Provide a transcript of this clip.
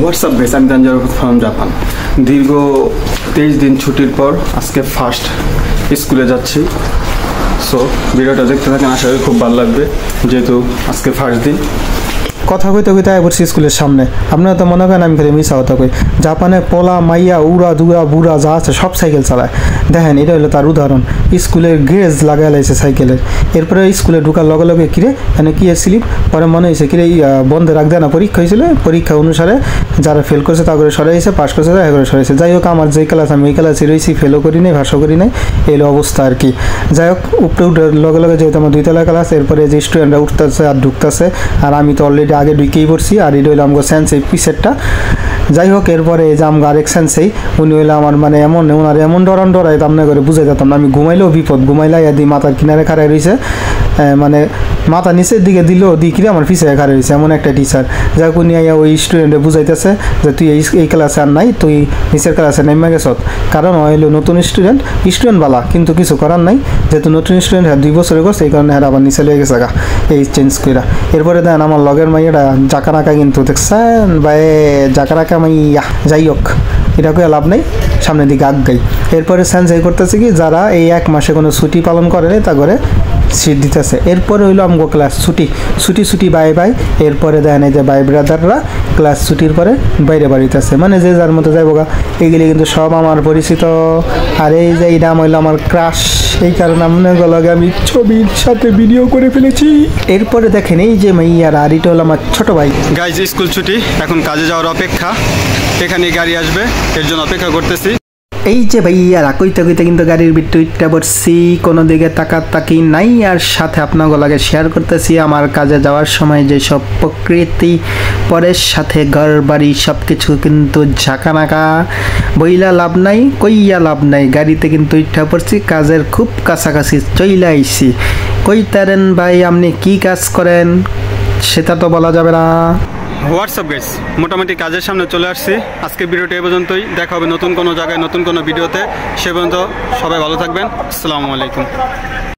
WhatsApp guys, আমি Tangier from Japan. দীর্ঘ 23 দিন ছুটির পর আজকে ফার্স্ট স্কুলে যাচ্ছি। সো ভিডিওটা দেখতে থাকেন, আশা করি খুব ভালো লাগবে, যেহেতু আজকে ফার্স্ট দিন। কথা কইতে কইতে আয় পড়ছি স্কুলের সামনে। আপনারা তো মনে করেন আমি ফেরে মিশা কথা কই। জাপানে পোলা মাইয়া উড়া দুরা বুড়া যা আছে সব সাইকেল চালায়। দেখেন এটা হলো তার উদাহরণ। স্কুলের গেজ লাগাই লাইছে সাইকেলের। এরপরে স্কুলে ঢুকার লগে লগে কিরে এনে কি স্লিপ পরে মনে হয়েছে কিরে বন্ধে রাখ দেয় না, পরীক্ষা হয়েছিল, পরীক্ষা অনুসারে যারা ফেল করছে তা করে সরাইছে, পাস করছে তা করে সরাইছে। যাই হোক আমার যেই ক্লাস আমি ওই ক্লাসে রয়েছি, ফেলও করি নাই, ভাষা করি নাই, এলো অবস্থা আর কি। যাই হোক উপরে উঠার লগে লগে যেহেতু আমার 2 তলা ক্লাস, এরপরে যে স্টুডেন্টরা উঠতেছে আর ঢুকতেছে, আর আমি তো অলরেডি আগে ঢুকেই পড়ছি। আর এটা হইলো আমার সেন্স এই পিসেরটা। যাই হোক এরপরে এই যে আমার আরেক সেন্সেই উনি হইলো আমার মানে এমন ওনার এমন ডরাই তামনা করে বুঝাই যেতাম না। আমি ঘুমাইলেও বিপদ, ঘুমাইলাই এদি মাথার কিনারে খাড়াই রয়েছে, মানে মাথা নিচের দিকে দিলেও দিকিরে আমার পিছিয়ে খাড়াই রয়েছে, এমন একটা টিচার। যাই হোক উনি ওই স্টুডেন্টে বুঝাইতেছে যে তুই এই ক্লাসে আর নাই, তুই নিচের ক্লাসে নেমে গেছ। কারণ হইলো নতুন স্টুডেন্ট বালা, কিন্তু কিছু করার নাই, যেহেতু নতুন স্টুডেন্ট 2 বছরে করছে, এই কারণে হ্যাঁ আবার নিচে লেগে গেছে এই চেঞ্জ কইরা। এরপরে দেন আমার লগের মাইয়াটা জাকানাকা, কিন্তু দেখছেন ভাই জাকানাকা মাইয়া। যাই হোক এটা করে লাভ নেই, সামনের দিকে আগাই। এরপরে সেন্স এই করতেছে কি যারা এই 1 মাসে কোনো ছুটি পালন করে নাই তা করে সিট দিতেছে। এরপরে হইলো আমগো ক্লাস ছুটি বাই। এরপরে দেখেন এই যে ভাই ব্রাদাররা ক্লাস ছুটির পরে বাইরে বাড়িতেছে, মানে যে যার মতো যাইব গা। এইগুলি কিন্তু সব আমার পরিচিত। আর এই যে এই নাম হইলো আমার ক্রাশ, এই কারণে আমি ছবির সাথে ভিডিও করে ফেলেছি। এরপরে দেখেন এই যে মাইয়ার, আর এটা হলো আমার ছোট ভাই। গাইজ স্কুল ছুটি, এখন কাজে যাওয়ার অপেক্ষা। এখানে গাড়ি আসবে, এর জন্য অপেক্ষা করতেছি। এই যে ভাইয়ারা কইতে কিন্তু গাড়ির ভিতরটা বসছি, কোনো দিকে তাকি নাই। আর সাথে আপনাকে লাগে শেয়ার করতেছি আমার কাজে যাওয়ার সময় যে সব প্রকৃতি পরের সাথে ঘর বাড়ি সব কিছু কিন্তু ঝাঁকানাকা। বইলা লাভ নাই, কইয়া লাভ নাই, গাড়িতে কিন্তু ইচ্ছা পড়ছি, কাজের খুব কাছাকাছি চইলা আইছি। কইতারেন ভাই আপনি কি কাজ করেন সেটা তো বলা যাবে না। হোয়াটসঅ্যাপ গাইস, মোটামুটি কাজের সামনে চলে আসছি। আজকের ভিডিওটা এই পর্যন্তই, দেখা হবে নতুন কোনো জায়গায় নতুন কোনো ভিডিওতে। সে পর্যন্ত সবাই ভালো থাকবেন। আসসালামু আলাইকুম।